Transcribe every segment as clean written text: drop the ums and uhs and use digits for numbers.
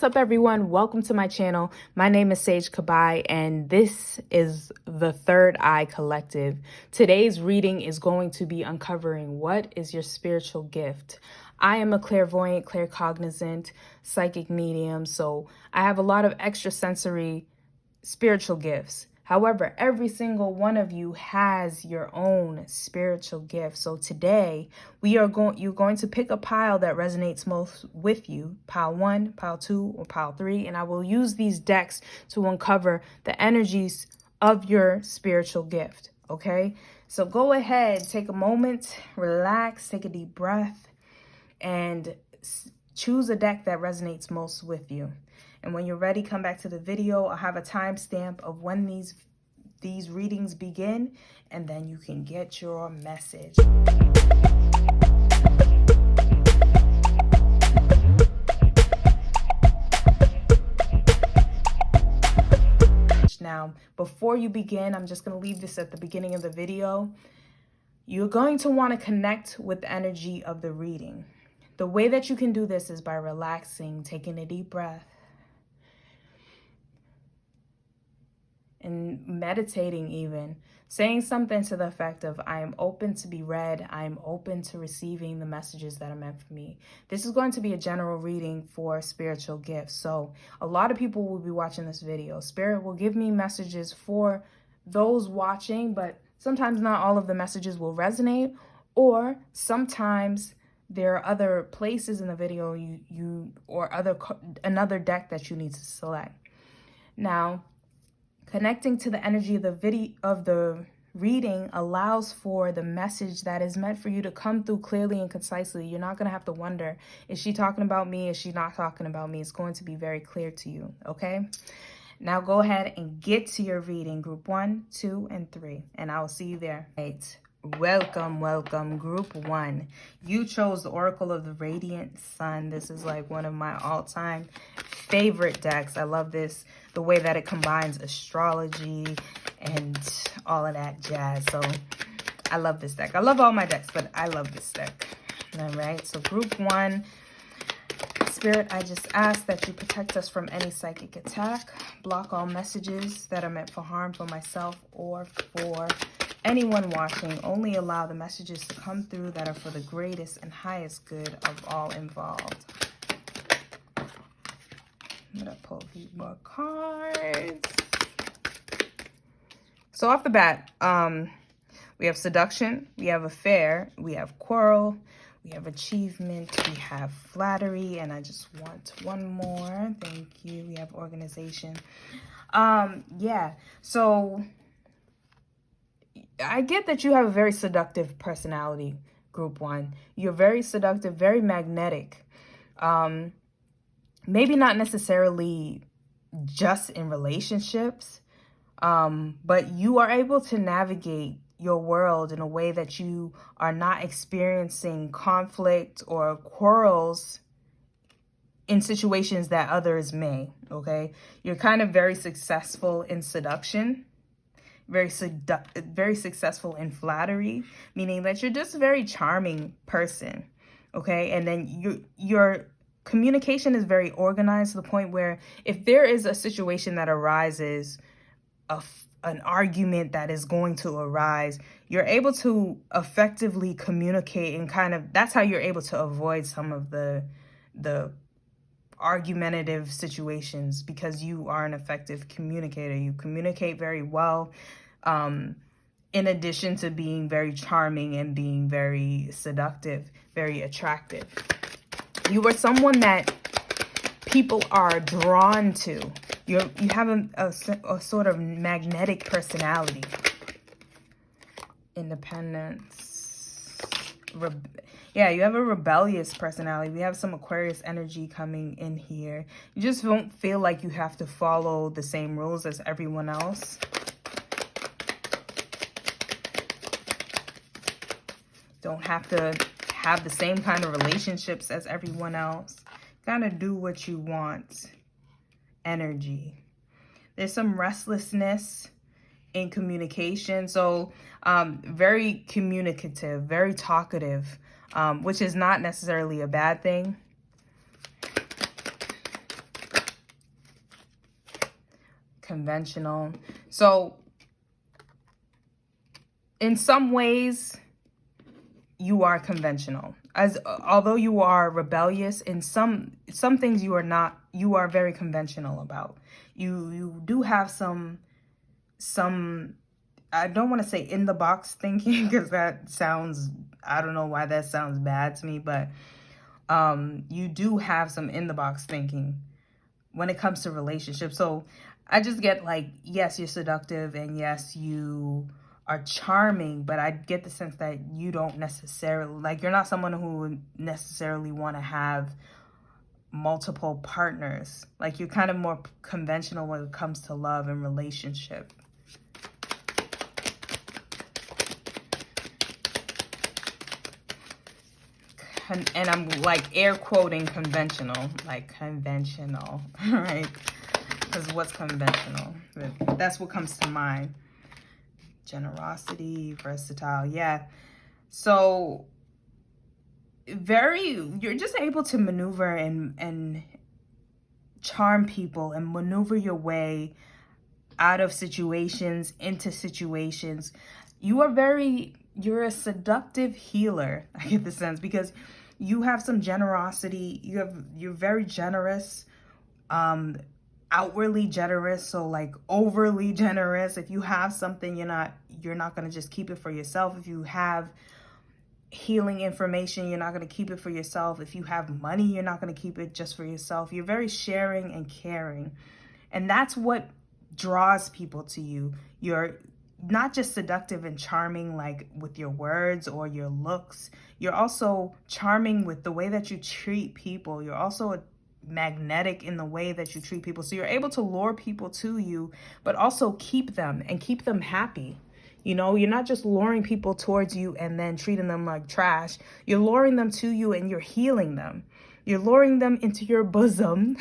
up, everyone? Welcome to my channel. My name is Sage Kabai, and this is the Third Eye Collective. Today's reading is going to be uncovering what is your spiritual gift. I am a clairvoyant, claircognizant, psychic medium, so I have a lot of extrasensory spiritual gifts. However, every single one of you has your own spiritual gift. So today you're going to pick a pile that resonates most with you, pile 1, pile 2, or pile 3, and I will use these decks to uncover the energies of your spiritual gift. Okay, so go ahead, take a moment, relax, take a deep breath, and choose a deck that resonates most with you. And when you're ready, come back to the video. I'll have a timestamp of when these readings begin, and then you can get your message. Now, before you begin, I'm just going to leave this at the beginning of the video. You're going to want to connect with the energy of the reading. The way that you can do this is by relaxing, taking a deep breath, and meditating, even saying something to the effect of, I am open to be read. I am open to receiving the messages that are meant for me. This is going to be a general reading for spiritual gifts. So a lot of people will be watching this video. Spirit will give me messages for those watching, but sometimes not all of the messages will resonate, or sometimes there are other places in the video or another deck that you need to select. Now, connecting to the energy of the reading allows for the message that is meant for you to come through clearly and concisely. You're not going to have to wonder, is she talking about me? Is she not talking about me? It's going to be very clear to you, okay? Now go ahead and get to your reading, group 1, 2, and 3, and I will see you there. Right. Welcome, group 1. You chose the Oracle of the Radiant Sun. This is like one of my all-time favorite decks. I love this, the way that it combines astrology and all of that jazz. So I love this deck. I love all my decks, but I love this deck. All right, so group 1. Spirit, I just ask that you protect us from any psychic attack, block all messages that are meant for harm for myself or for anyone watching. Only allow the messages to come through that are for the greatest and highest good of all involved. I'm going to pull a few more cards. So off the bat, we have seduction, we have affair, we have quarrel, we have achievement, we have flattery, and I just want one more. Thank you. We have organization. Yeah, so I get that you have a very seductive personality, group 1. You're very seductive, very magnetic. Maybe not necessarily just in relationships, but you are able to navigate your world in a way that you are not experiencing conflict or quarrels in situations that others may, okay? You're kind of very successful in seduction, very successful in flattery, meaning that you're just a very charming person, okay? And then your communication is very organized to the point where if there is a situation that arises, an argument that is going to arise, you're able to effectively communicate, and kind of that's how you're able to avoid some of the argumentative situations, because you are an effective communicator. You communicate very well, in addition to being very charming and being very seductive, very attractive. You are someone that people are drawn to. You have a sort of magnetic personality. Independence. Yeah, you have a rebellious personality. We have some Aquarius energy coming in here. You just don't feel like you have to follow the same rules as everyone else. Don't have to have the same kind of relationships as everyone else. Kind of do what you want. Energy. There's some restlessness in communication. So very communicative, very talkative, which is not necessarily a bad thing. conventional. So in some ways, you are conventional. Although you are rebellious, in some things you are not. You are very conventional about. You do have some I don't want to say in the box thinking, because that sounds, I don't know why that sounds bad to me, but you do have some in the box thinking when it comes to relationships. So I just get like, yes, you're seductive, and yes, you are charming, but I get the sense that you don't necessarily, like, you're not someone who would necessarily want to have multiple partners. Like, you're kind of more conventional when it comes to love and relationship. And I'm like air quoting conventional, like conventional, right? Because what's conventional? That's what comes to mind. Generosity, versatile, yeah. So you're just able to maneuver and charm people and maneuver your way out of situations, into situations. You're a seductive healer, I get the sense, because you have some generosity. You're very generous, outwardly generous, so like overly generous. If you have something, you're not going to just keep it for yourself. If you have healing information, you're not going to keep it for yourself. If you have money, you're not going to keep it just for yourself. You're very sharing and caring. And that's what draws people to you. You're not just seductive and charming like with your words or your looks. You're also charming with the way that you treat people. You're also magnetic in the way that you treat people. So you're able to lure people to you, but also keep them happy. You know, you're not just luring people towards you and then treating them like trash. You're luring them to you and you're healing them. You're luring them into your bosom.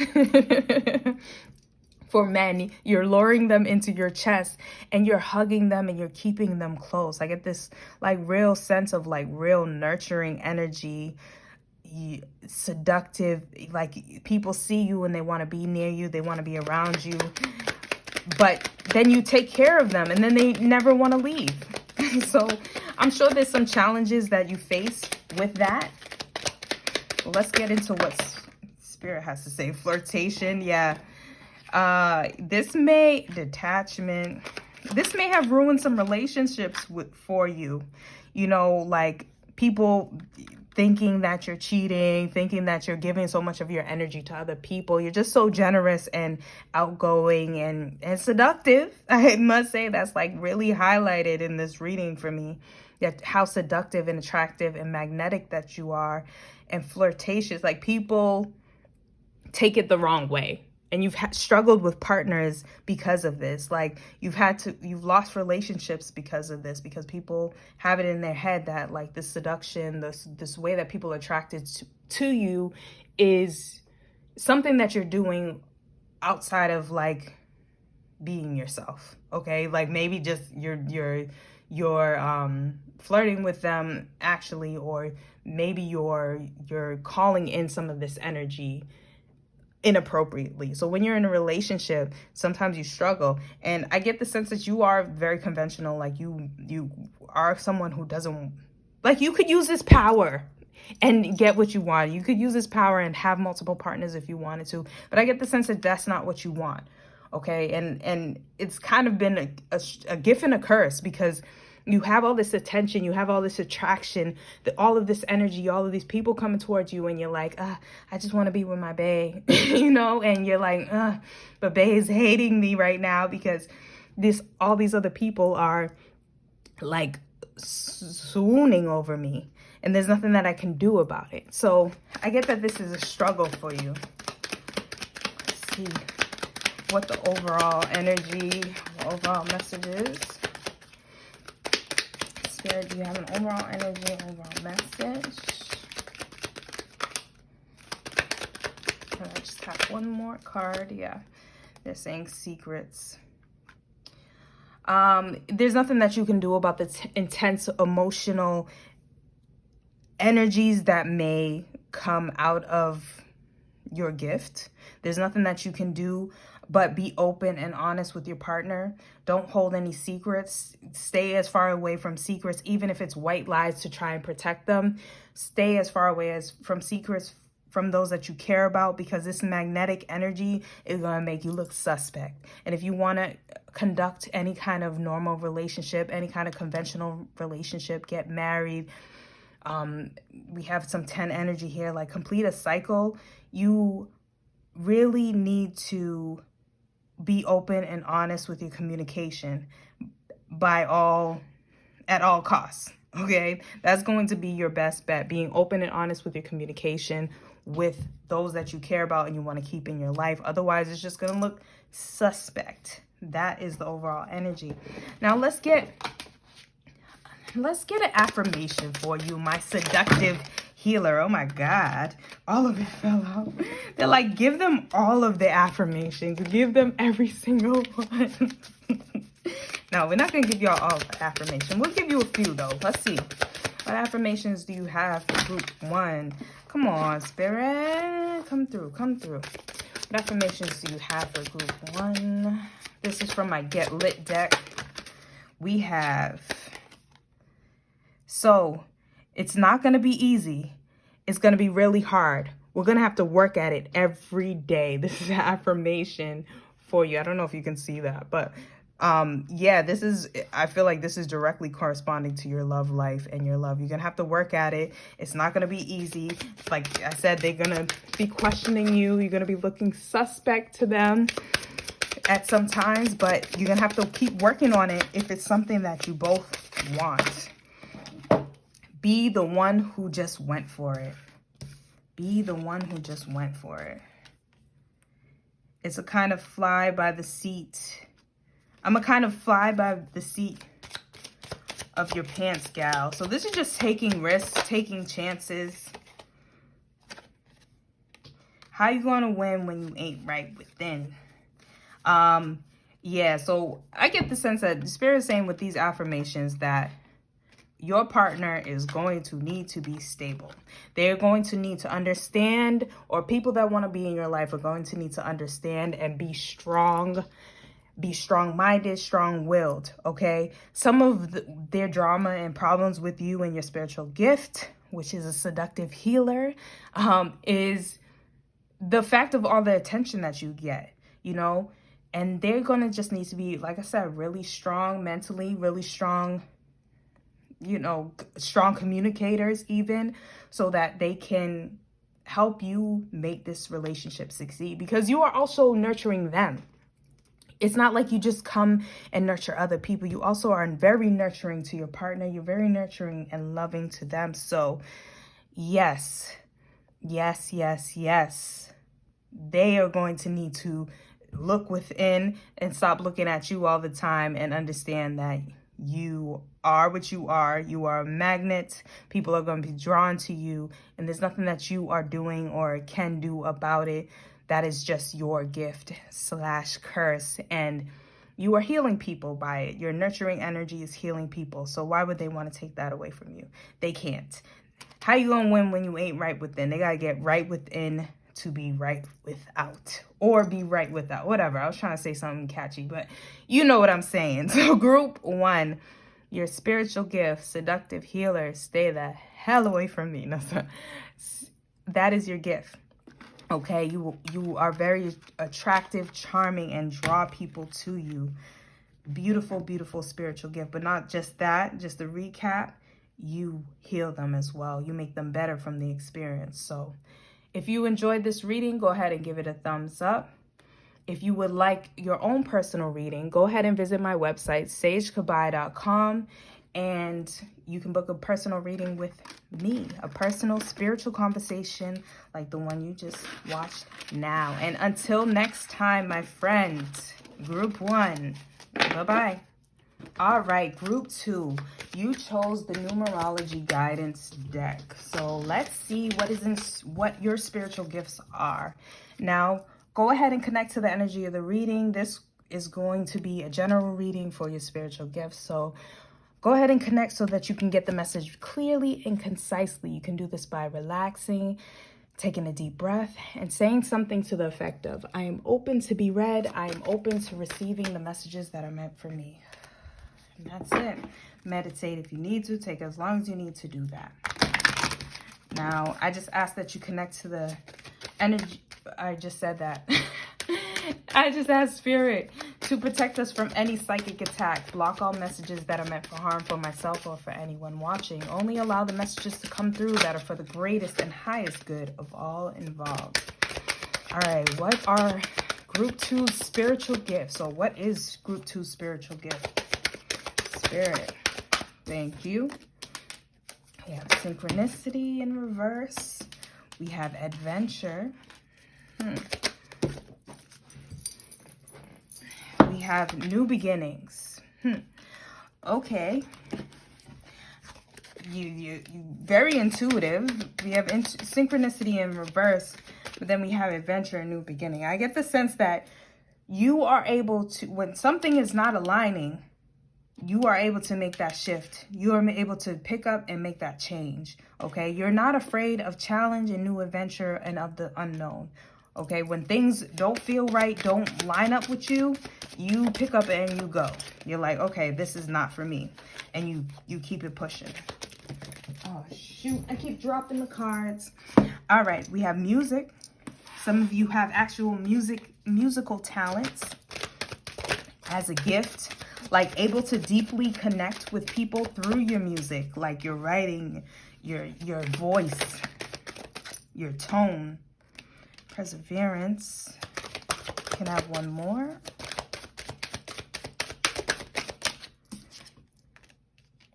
For men, you're luring them into your chest and you're hugging them and you're keeping them close. I get this like real sense of like real nurturing energy, seductive, like people see you and they want to be near you, they want to be around you, but then you take care of them and then they never want to leave. So I'm sure there's some challenges that you face with that. Well, let's get into what Spirit has to say. Flirtation, yeah. This may have ruined some relationships for you. You know, like people thinking that you're cheating, thinking that you're giving so much of your energy to other people. You're just so generous and outgoing and seductive. I must say that's like really highlighted in this reading for me, that how seductive and attractive and magnetic that you are, and flirtatious. Like people take it the wrong way. And you've struggled with partners because of this. Like you've lost relationships because of this, because people have it in their head that like this seduction, this way that people are attracted to you is something that you're doing outside of like being yourself. Okay. Like maybe just you're flirting with them actually, or maybe you're calling in some of this energy inappropriately. So when you're in a relationship, sometimes you struggle. And I get the sense that you are very conventional. Like you are someone who doesn't, like, you could use this power and get what you want. You could use this power and have multiple partners if you wanted to. But I get the sense that that's not what you want. Okay. And it's kind of been a gift and a curse, because you have all this attention, you have all this attraction, all of this energy, all of these people coming towards you, and you're like, I just want to be with my bae, you know, and you're like, but bae is hating me right now because all these other people are like swooning over me, and there's nothing that I can do about it. So I get that this is a struggle for you. Let's see what the overall energy, overall message is. Spirit, do you have an overall energy, overall message? Can I just have one more card? Yeah, they're saying secrets. There's nothing that you can do about the intense emotional energies that may come out of your gift. There's nothing that you can do but be open and honest with your partner. Don't hold any secrets. Stay as far away from secrets, even if it's white lies to try and protect them. Stay as far away as from secrets from those that you care about, because this magnetic energy is going to make you look suspect. And if you want to conduct any kind of normal relationship, any kind of conventional relationship, get married, we have some 10 energy here, like complete a cycle, you really need to be open and honest with your communication at all costs. Okay, that's going to be your best bet, being open and honest with your communication with those that you care about and you want to keep in your life. Otherwise, it's just going to look suspect. That is the overall energy. Now let's get an affirmation for you, my seductive healer. Oh my God, all of it fell out. They're like, give them all of the affirmations. Give them every single one. No, we're not going to give y'all all the affirmation. We'll give you a few though. Let's see. What affirmations do you have for group 1? Come on, Spirit. Come through. What affirmations do you have for group 1? This is from my Get Lit deck. We have... So, it's not going to be easy. It's going to be really hard. We're going to have to work at it every day. This is an affirmation for you. I don't know if you can see that, but yeah, I feel like this is directly corresponding to your love life and your love. You're going to have to work at it. It's not going to be easy. Like I said, they're going to be questioning you. You're going to be looking suspect to them at some times, but you're going to have to keep working on it if it's something that you both want. Be the one who just went for it. Be the one who just went for it. It's a kind of fly by the seat. I'm a kind of fly by the seat of your pants, gal. So this is just taking risks, taking chances. How you gonna win when you ain't right within? Yeah, so I get the sense that the Spirit is saying with these affirmations that your partner is going to need to be stable. They're going to need to understand, or people that want to be in your life are going to need to understand and be strong. Be strong-minded, strong-willed, okay? Some of their drama and problems with you and your spiritual gift, which is a seductive healer, is the fact of all the attention that you get, you know? And they're going to just need to be, like I said, really strong mentally, really strong, you know, strong communicators even, so that they can help you make this relationship succeed, because you are also nurturing them. It's not like you just come and nurture other people. You also are very nurturing to your partner. You're very nurturing and loving to them. So yes, yes, yes, yes. They are going to need to look within and stop looking at you all the time and understand that you are what you are. You are a magnet. People are going to be drawn to you, and there's nothing that you are doing or can do about it. That is just your gift / curse, and you are healing people by it. Your nurturing energy is healing people. So why would they want to take that away from you? They can't. How you gonna win when you ain't right within? They gotta get right within to be right without, or be right without, whatever. I was trying to say something catchy, but you know what I'm saying. So group 1, your spiritual gift, seductive healer, stay the hell away from me. No, that is your gift. Okay, you are very attractive, charming, and draw people to you. Beautiful, beautiful spiritual gift. But not just that, just to recap, you heal them as well. You make them better from the experience. So if you enjoyed this reading, go ahead and give it a thumbs up. If you would like your own personal reading, go ahead and visit my website, sagekabai.com, and you can book a personal reading with me, a personal spiritual conversation like the one you just watched now. And until next time, my friends, group 1, bye-bye. All right, group 2, you chose the numerology guidance deck. So let's see what your spiritual gifts are. Now, go ahead and connect to the energy of the reading. This is going to be a general reading for your spiritual gifts. So go ahead and connect so that you can get the message clearly and concisely. You can do this by relaxing, taking a deep breath and saying something to the effect of, I am open to be read. I am open to receiving the messages that are meant for me. And that's it. Meditate if you need to. Take as long as you need to do that. Now, I just ask that you connect to the energy. I just said that. I just ask Spirit to protect us from any psychic attack. Block all messages that are meant for harm for myself or for anyone watching. Only allow the messages to come through that are for the greatest and highest good of all involved. All right, what are Group 2 spiritual gifts? Or what is Group 2 spiritual gift? Spirit, thank you. We have synchronicity in reverse. We have adventure. We have new beginnings. Okay. You very intuitive. We have synchronicity in reverse, but then we have adventure and new beginning. I get the sense that you are able to, when something is not aligning, you are able to make that shift. You are able to pick up and make that change. Okay. You're not afraid of challenge and new adventure and of the unknown. Okay. When things don't feel right, don't line up with you, you pick up and you go. You're like, okay, this is not for me. And you keep it pushing. Oh, shoot. I keep dropping the cards. All right. We have music. Some of you have actual musical talents as a gift. Like able to deeply connect with people through your music, like your writing, your voice, your tone. Perseverance. Can I have one more?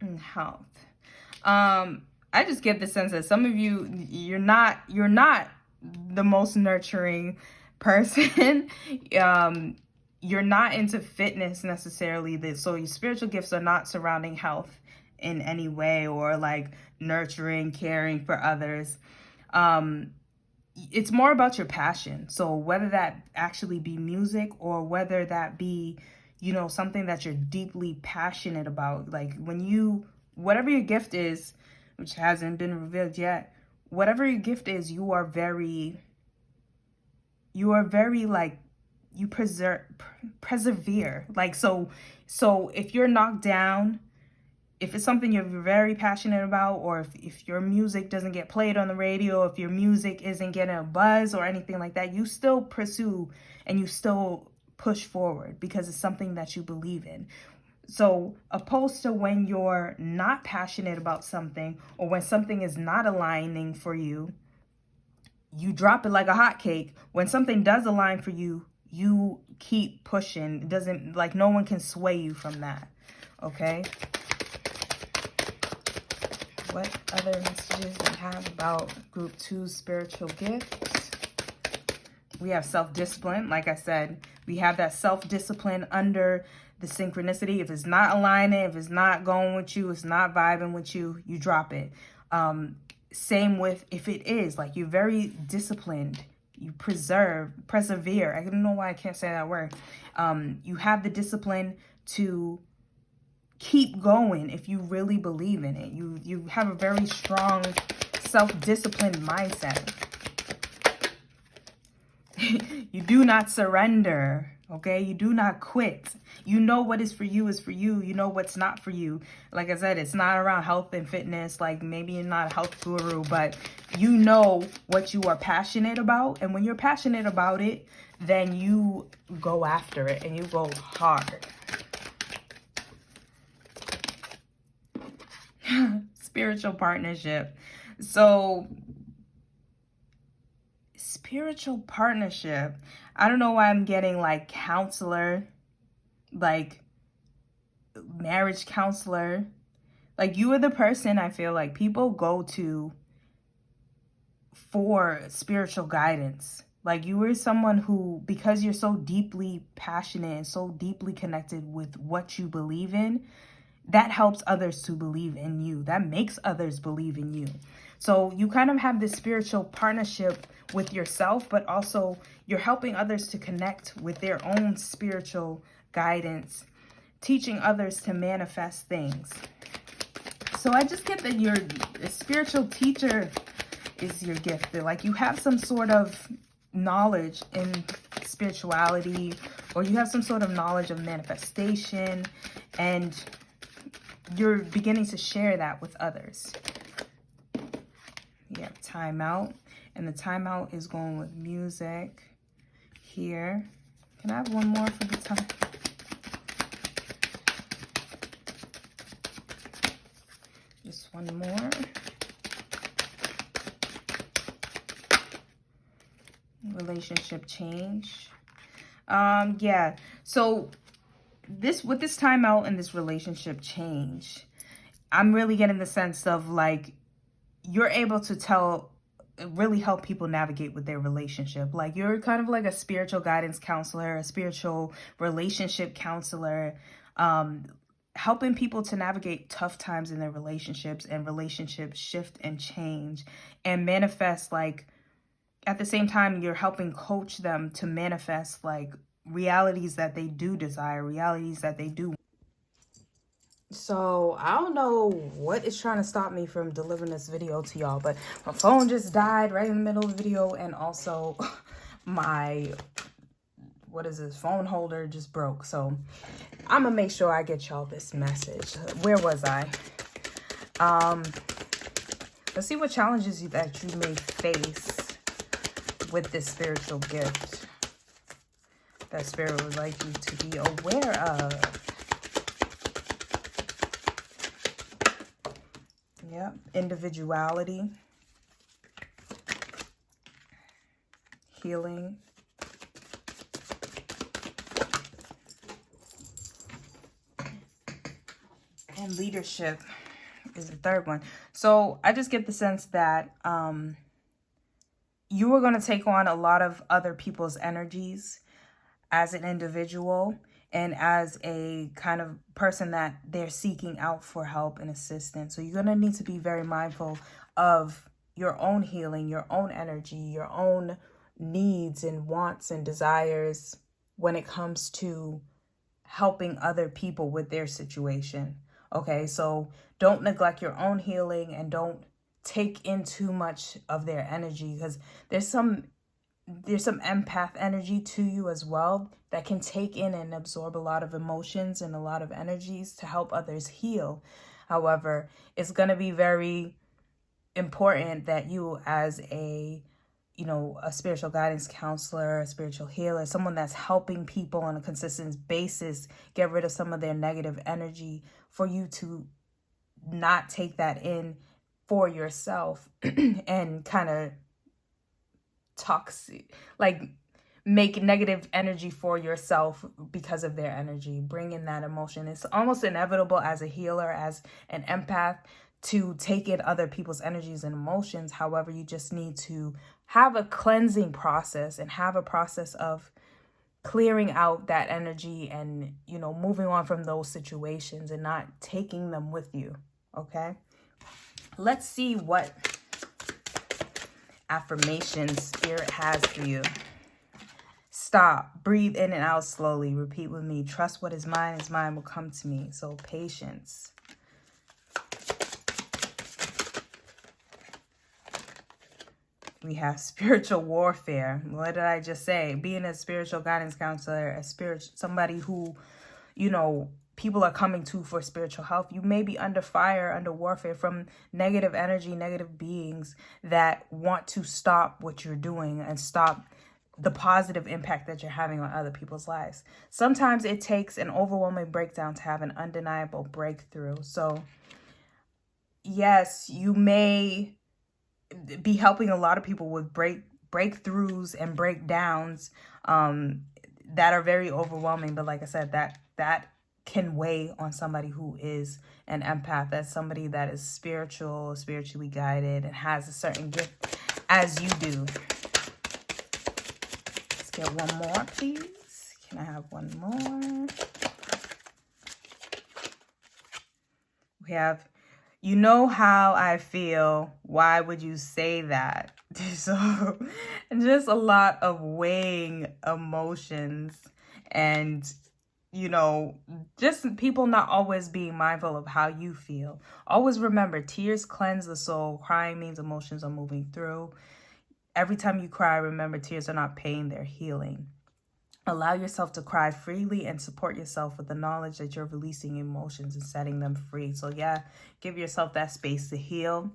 And health. I just get the sense that some of you, you're not the most nurturing person. You're not into fitness necessarily. So your spiritual gifts are not surrounding health in any way or like nurturing, caring for others. It's more about your passion. So whether that actually be music or whether that be, you know, something that you're deeply passionate about, like whatever your gift is, which hasn't been revealed yet, whatever your gift is, you are very like, you persevere. Like, so if you're knocked down, if it's something you're very passionate about, or if your music doesn't get played on the radio, if your music isn't getting a buzz or anything like that, you still pursue and you still push forward because it's something that you believe in. So opposed to when you're not passionate about something or when something is not aligning for you, you drop it like a hot cake. When something does align for you, you keep pushing. It doesn't, like, no one can sway you from that. Okay. What other messages we have about Group 2 spiritual gifts? We have self-discipline. Like I said, we have that self-discipline under the synchronicity. If it's not aligning, if it's not going with you, it's not vibing with you, you drop it. Same with if it is, like, you're very disciplined, you persevere. I don't know why I can't say that word. You have the discipline to keep going if you really believe in it. You have a very strong self-disciplined mindset. You do not surrender, okay? You do not quit. You know what is for you is for you. You know what's not for you. Like I said, it's not around health and fitness. Like, maybe you're not a health guru, but you know what you are passionate about. And when you're passionate about it, then you go after it and you go hard. Spiritual partnership. So spiritual partnership, I don't know why I'm getting like counselor, like marriage counselor. Like, you are the person I feel like people go to for spiritual guidance. Like, you are someone who, because you're so deeply passionate and so deeply connected with what you believe in, that helps others to believe in you. That makes others believe in you. So you kind of have this spiritual partnership with yourself, but also you're helping others to connect with their own spiritual guidance, teaching others to manifest things. So I just get that you're a spiritual teacher is your gift. Like you have some sort of knowledge in spirituality, or you have some sort of knowledge of manifestation, and you're beginning to share that with others. You have timeout, and the timeout is going with music here. Can I have one more for the time? Just one more. Relationship change. Yeah. So with this timeout and this relationship change, I'm really getting the sense of like you're able to really help people navigate with their relationship. Like you're kind of like a spiritual guidance counselor, a spiritual relationship counselor, helping people to navigate tough times in their relationships, and relationships shift and change and manifest. Like at the same time, you're helping coach them to manifest like realities that they do desire, realities that they do. So I don't know what is trying to stop me from delivering this video to y'all, but my phone just died right in the middle of the video, and also my phone holder just broke. So I'm gonna make sure I get y'all this message. Where was I? Let's see what challenges that you may face with this spiritual gift that Spirit would like you to be aware of. Yep, individuality, healing, and leadership is the third one. So I just get the sense that you are going to take on a lot of other people's energies as an individual and as a kind of person that they're seeking out for help and assistance. So you're going to need to be very mindful of your own healing, your own energy, your own needs and wants and desires when it comes to helping other people with their situation. Okay, so don't neglect your own healing, and don't take in too much of their energy, because there's some empath energy to you as well that can take in and absorb a lot of emotions and a lot of energies to help others heal. However, it's going to be very important that you, as a spiritual guidance counselor, a spiritual healer, someone that's helping people on a consistent basis get rid of some of their negative energy, for you to not take that in for yourself and kind of toxic, like make negative energy for yourself because of their energy. Bring in that emotion. It's almost inevitable as a healer, as an empath, to take in other people's energies and emotions. However, you just need to have a cleansing process and have a process of clearing out that energy and, moving on from those situations and not taking them with you. Okay. Let's see what affirmation Spirit has for you. Stop. Breathe in and out slowly. Repeat with me. Trust what is mine will come to me. So patience. We have spiritual warfare. What did I just say? Being a spiritual guidance counselor, somebody who, people are coming to for spiritual help. You may be under fire, under warfare from negative energy, negative beings that want to stop what you're doing and stop the positive impact that you're having on other people's lives. Sometimes it takes an overwhelming breakdown to have an undeniable breakthrough. So yes, you may be helping a lot of people with breakthroughs and breakdowns that are very overwhelming. But like I said, that can weigh on somebody who is an empath. That's somebody that is spiritually guided, and has a certain gift as you do. Let's get one more, please. Can I have one more? We have, you know how I feel. Why would you say that? So just a lot of weighing emotions and you know, just people not always being mindful of how you feel. Always remember, tears cleanse the soul. Crying means emotions are moving through. Every time you cry, remember, tears are not pain, they're healing. Allow yourself to cry freely and support yourself with the knowledge that you're releasing emotions and setting them free. So yeah, give yourself that space to heal.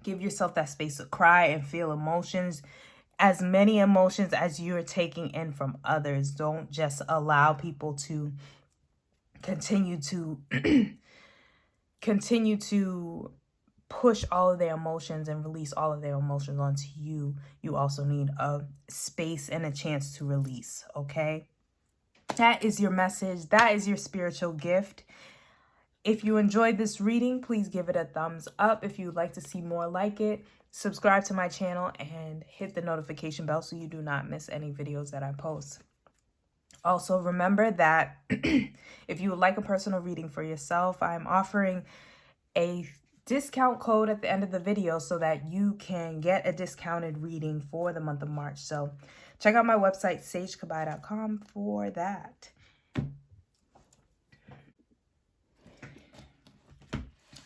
Give yourself that space to cry and feel emotions, as many emotions as you're taking in from others. Don't just allow people to continue to push all of their emotions and release all of their emotions onto you. You also need a space and a chance to release, okay? That is your message. That is your spiritual gift. If you enjoyed this reading, please give it a thumbs up. If you'd like to see more like it, subscribe to my channel and hit the notification bell so you do not miss any videos that I post. Also, remember that if you would like a personal reading for yourself, I'm offering a discount code at the end of the video so that you can get a discounted reading for the month of March. So check out my website, sagekabai.com, for that.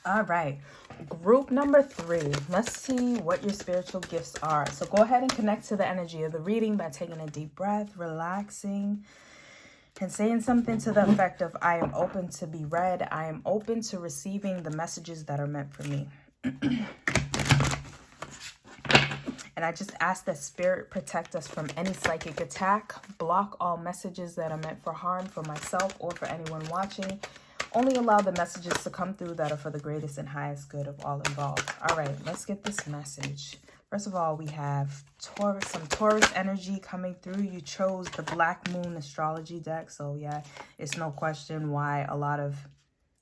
All right, group number 3. Let's see what your spiritual gifts are. So go ahead and connect to the energy of the reading by taking a deep breath, relaxing, and saying something to the effect of, I am open to be read. I am open to receiving the messages that are meant for me. And I just ask that spirit protect us from any psychic attack. Block all messages that are meant for harm for myself or for anyone watching. Only allow the messages to come through that are for the greatest and highest good of all involved. All right, let's get this message. First of all, we have some Taurus energy coming through. You chose the Black Moon astrology deck. So yeah, it's no question why a lot of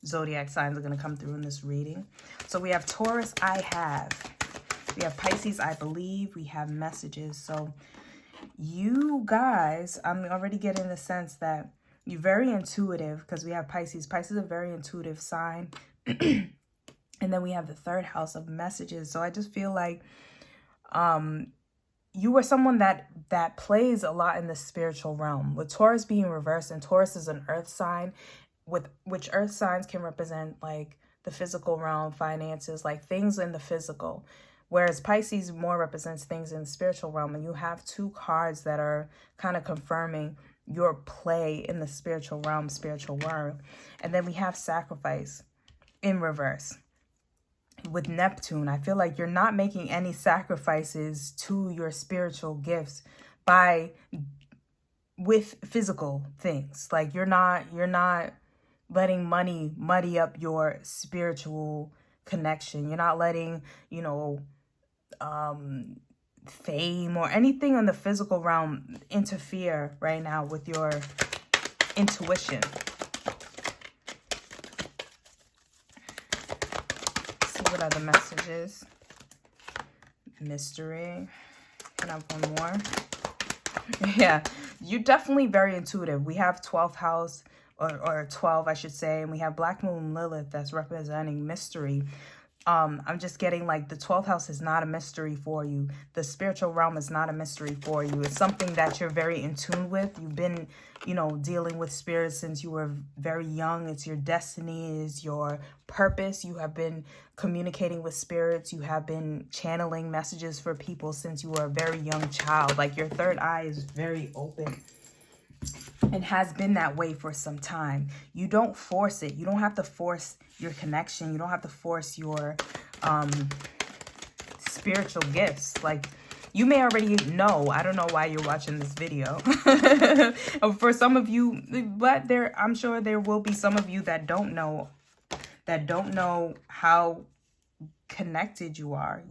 zodiac signs are going to come through in this reading. So we have Taurus, I have. We have Pisces, I believe. We have messages. So you guys, I'm already getting the sense that you're very intuitive, because we have Pisces. Pisces is a very intuitive sign. And then we have the 3rd house of messages. So I just feel like you are someone that plays a lot in the spiritual realm, with Taurus being reversed, and Taurus is an earth sign, which earth signs can represent like the physical realm, finances, like things in the physical, whereas Pisces more represents things in the spiritual realm. And you have 2 cards that are kind of confirming your play in the spiritual realm, spiritual world. And then we have sacrifice in reverse. With Neptune, I feel like you're not making any sacrifices to your spiritual gifts with physical things. Like you're not letting money muddy up your spiritual connection. You're not letting, fame or anything in the physical realm interfere right now with your intuition. What other messages? Mystery. Can I have one more? Yeah, you're definitely very intuitive. We have 12th house, or 12, I should say, and we have Black Moon Lilith that's representing mystery. I'm just getting like the 12th house is not a mystery for you. The spiritual realm is not a mystery for you. It's something that you're very in tune with. You've been, dealing with spirits since you were very young. It's your destiny, is your purpose. You have been communicating with spirits. You have been channeling messages for people since you were a very young child. Like your 3rd eye is very open and has been that way for some time. You don't force it. You don't have to force your connection. You don't have to force your spiritual gifts. Like, you may already know. I don't know why you're watching this video. For some of you, but I'm sure there will be some of you that don't know how connected you are.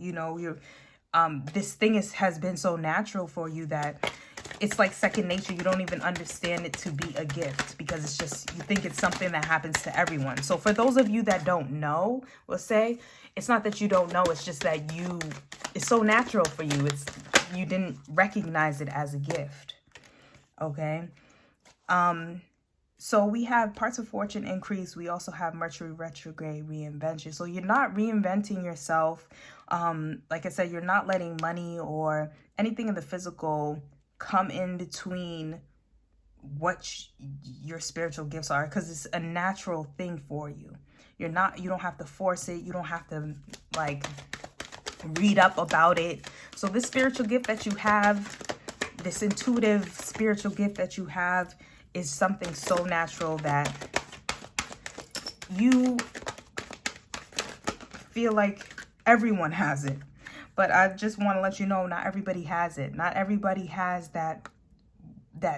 This thing has been so natural for you that it's like second nature. You don't even understand it to be a gift, because it's just, you think it's something that happens to everyone. So for those of you that don't know, we'll say, it's not that you don't know, it's just that it's so natural for you. You didn't recognize it as a gift. Okay. So we have parts of fortune increase. We also have Mercury retrograde reinvention. So you're not reinventing yourself. Like I said, you're not letting money or anything in the physical come in between what your spiritual gifts are, because it's a natural thing for you. You don't have to force it. You don't have to like read up about it. So this spiritual gift that you have, this intuitive spiritual gift that you have, is something so natural that you feel like everyone has it. But I just want to let you know, not everybody has it. Not everybody has that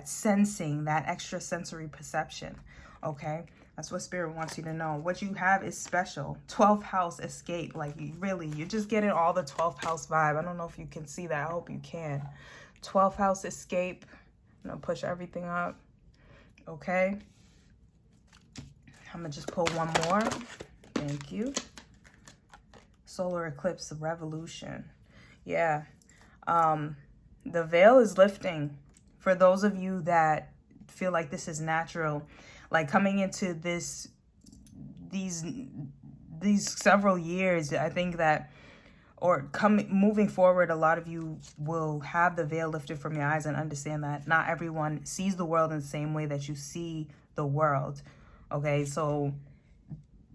sensing, that extra sensory perception. Okay, that's what Spirit wants you to know. What you have is special. 12th house escape. Like, really, you're just getting all the 12th house vibe. I don't know if you can see that. I hope you can. 12th house escape. I'm gonna push everything up. Okay, I'm gonna just pull one more. Thank you. Solar eclipse, revolution. Yeah, the veil is lifting. For those of you that feel like this is natural, like coming into these several years, I think that, or moving forward, a lot of you will have the veil lifted from your eyes and understand that not everyone sees the world in the same way that you see the world. Okay, so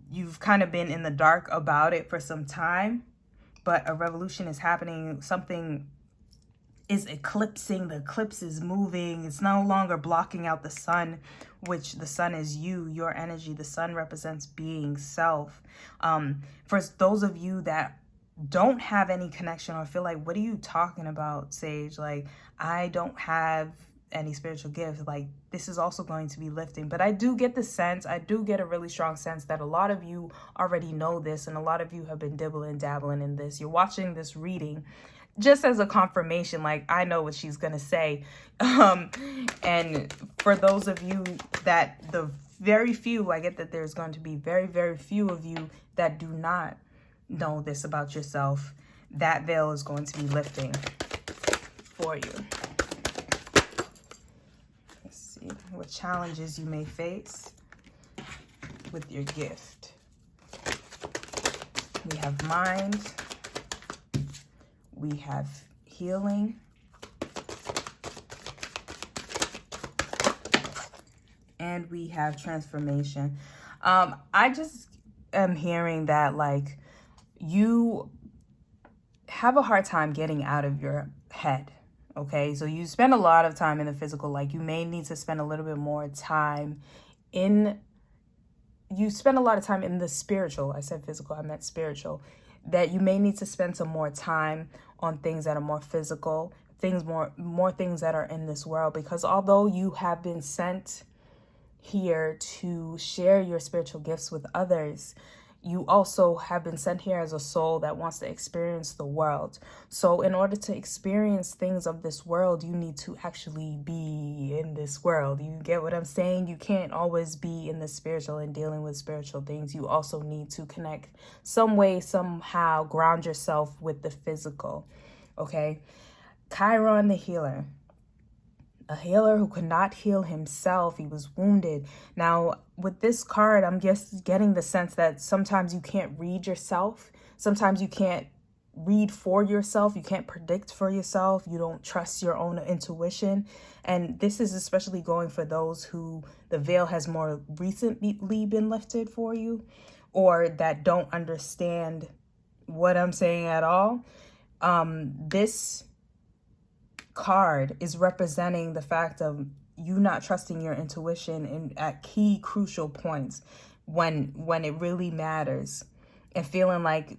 you've kind of been in the dark about it for some time, but a revolution is happening. Something is eclipsing. The eclipse is moving. It's no longer blocking out the sun, which the sun is you, your energy. The sun represents being, self. For those of you that don't have any connection or feel like, what are you talking about, Sage? Like, I don't have any spiritual gifts. Like, this is also going to be lifting. But I do get the sense, I do get a really strong sense that a lot of you already know this, and a lot of you have been dibbling, dabbling in this. You're watching this reading just as a confirmation, like, I know what she's gonna say. And for those of you that, the very few, I get that there's going to be very, very few of you that do not know this about yourself, that veil is going to be lifting for you. Let's see what challenges you may face with your gift. We have mind. We have healing. And we have transformation. I just am hearing that, like, you have a hard time getting out of your head. Okay, so you spend a lot of time in the physical. Like, you may need to spend a little bit more time in, you spend a lot of time in the spiritual. I said physical, I meant spiritual. That you may need to spend some more time on things that are more physical, more things that are in this world, because although you have been sent here to share your spiritual gifts with others, you also have been sent here as a soul that wants to experience the world. So in order to experience things of this world, you need to actually be in this world. You get what I'm saying? You can't always be in the spiritual and dealing with spiritual things. You also need to connect some way, somehow, ground yourself with the physical. Okay? Chiron the healer. A healer who could not heal himself. He was wounded. Now, with this card, I'm just getting the sense that sometimes you can't read yourself. Sometimes you can't read for yourself. You can't predict for yourself. You don't trust your own intuition. And this is especially going for those who the veil has more recently been lifted for you, or that don't understand what I'm saying at all. This card is representing the fact of you not trusting your intuition at key crucial points when it really matters, and feeling like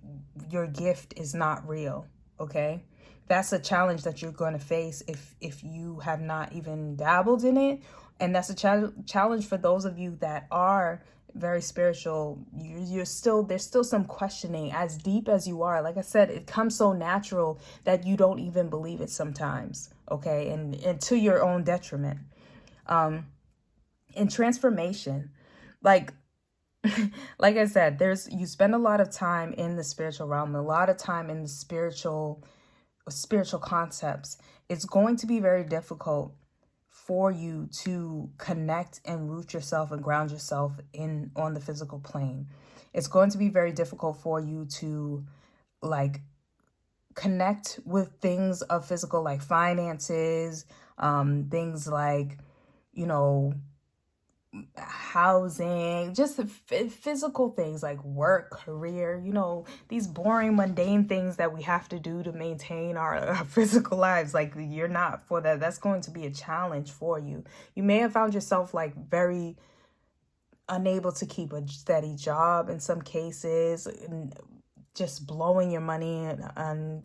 your gift is not real. Okay, that's a challenge that you're going to face if you have not even dabbled in it. And that's a challenge for those of you that are very spiritual. There's still some questioning. As deep as you are, like I said, it comes so natural that you don't even believe it sometimes. Okay, and to your own detriment. In transformation, like I said, you spend a lot of time in the spiritual realm, a lot of time in the spiritual concepts. It's going to be very difficult for you to connect and root yourself and ground yourself on the physical plane. It's going to be very difficult for you to, like, connect with things of physical, like finances, things like, housing, just physical things like work, career, these boring, mundane things that we have to do to maintain our physical lives. Like, you're not for that. That's going to be a challenge for you. You may have found yourself like very unable to keep a steady job in some cases, and just blowing your money and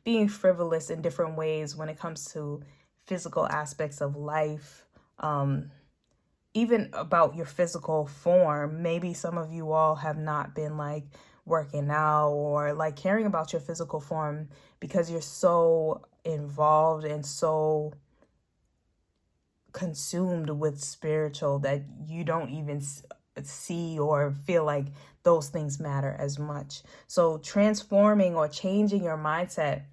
being frivolous in different ways when it comes to physical aspects of life. Even about your physical form. Maybe some of you all have not been like working out or like caring about your physical form because you're so involved and so consumed with spiritual that you don't even see or feel like those things matter as much. So transforming or changing your mindset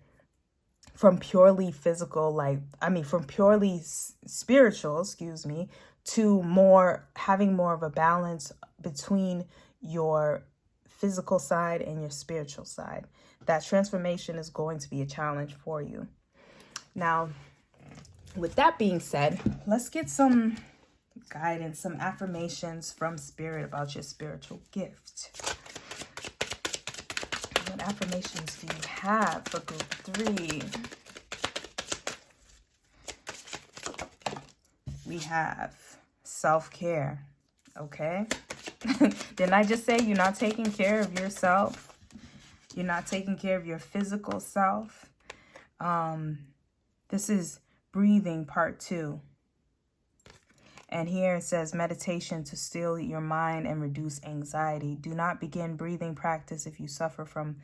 from purely physical, from purely spiritual, to having more of a balance between your physical side and your spiritual side. That transformation is going to be a challenge for you. Now, with that being said, let's get some guidance, some affirmations from Spirit about your spiritual gift. What affirmations do you have for group 3? We have self-care. Okay. Didn't I just say you're not taking care of yourself? You're not taking care of your physical self. This is breathing part 2. And here it says meditation to still your mind and reduce anxiety. Do not begin breathing practice if you suffer from,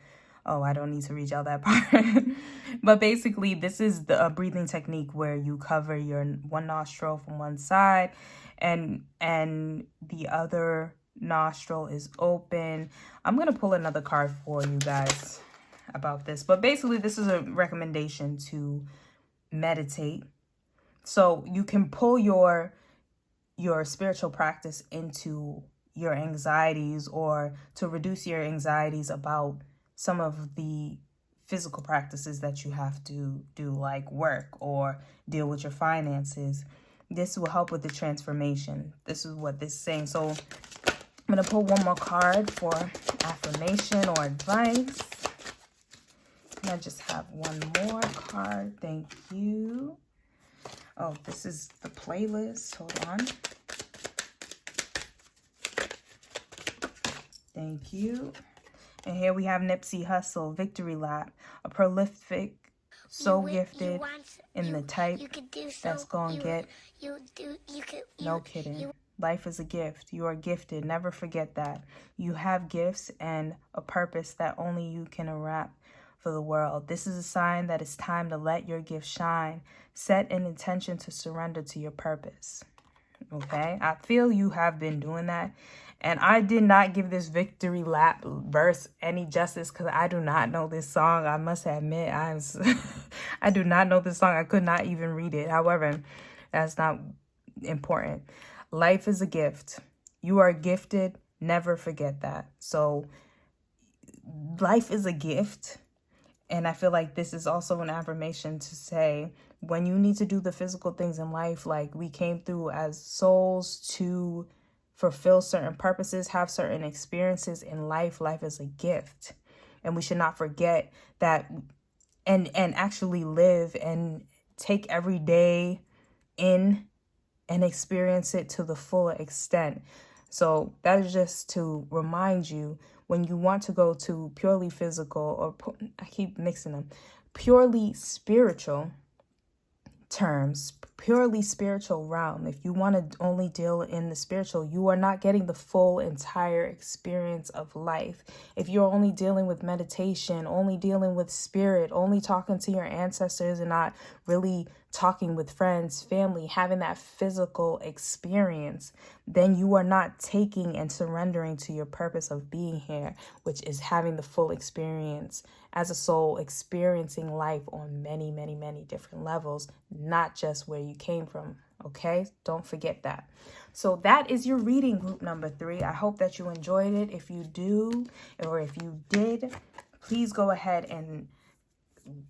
I don't need to read out that part. But basically, this is the breathing technique where you cover your one nostril from one side and the other nostril is open. I'm going to pull another card for you guys about this. But basically, this is a recommendation to meditate. So you can pull your spiritual practice into your anxieties, or to reduce your anxieties about some of the physical practices that you have to do, like work or deal with your finances. This will help with the transformation. This is what this is saying. So I'm going to pull one more card for affirmation or advice. And I just have one more card. Thank you. Oh, this is the playlist. Hold on. Thank you. And here we have Nipsey Hussle, Victory Lap, a prolific, so gifted in the type that's gonna get. No kidding. Life is a gift. You are gifted. Never forget that. You have gifts and a purpose that only you can unwrap for the world. This is a sign that it's time to let your gift shine. Set an intention to surrender to your purpose. Okay? I feel you have been doing that. And I did not give this Victory Lap verse any justice because I do not know this song. I must admit, I do not know this song. I could not even read it. However, that's not important. Life is a gift. You are gifted. Never forget that. So life is a gift. And I feel like this is also an affirmation to say, when you need to do the physical things in life, like we came through as souls to fulfill certain purposes, have certain experiences in life. Life is a gift. And we should not forget that, and actually live and take every day in and experience it to the full extent. So that is just to remind you, when you want to go to purely physical, or I keep mixing them, purely spiritual terms, purely spiritual realm, if you want to only deal in the spiritual, you are not getting the full entire experience of life. If you're only dealing with meditation, only dealing with spirit, only talking to your ancestors and not really talking with friends, family, having that physical experience, then you are not taking and surrendering to your purpose of being here, which is having the full experience as a soul, experiencing life on many, many, many different levels, not just where you came from. Okay, don't forget that. So that is your reading, group number 3. I hope that you enjoyed it. If you do, or if you did, please go ahead and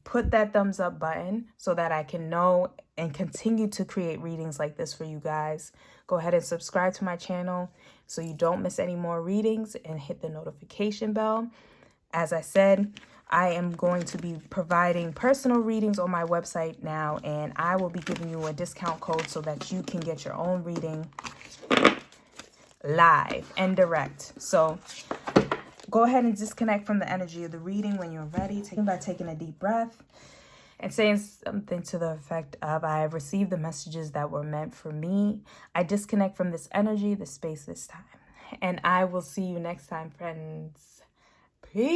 put that thumbs up button so that I can know and continue to create readings like this for you guys. Go ahead and subscribe to my channel so you don't miss any more readings, and hit the notification bell. As I said, I am going to be providing personal readings on my website now, and I will be giving you a discount code so that you can get your own reading live and direct. So go ahead and disconnect from the energy of the reading when you're ready, by taking a deep breath and saying something to the effect of, I have received the messages that were meant for me. I disconnect from this energy, this space, this time. And I will see you next time, friends. Peace.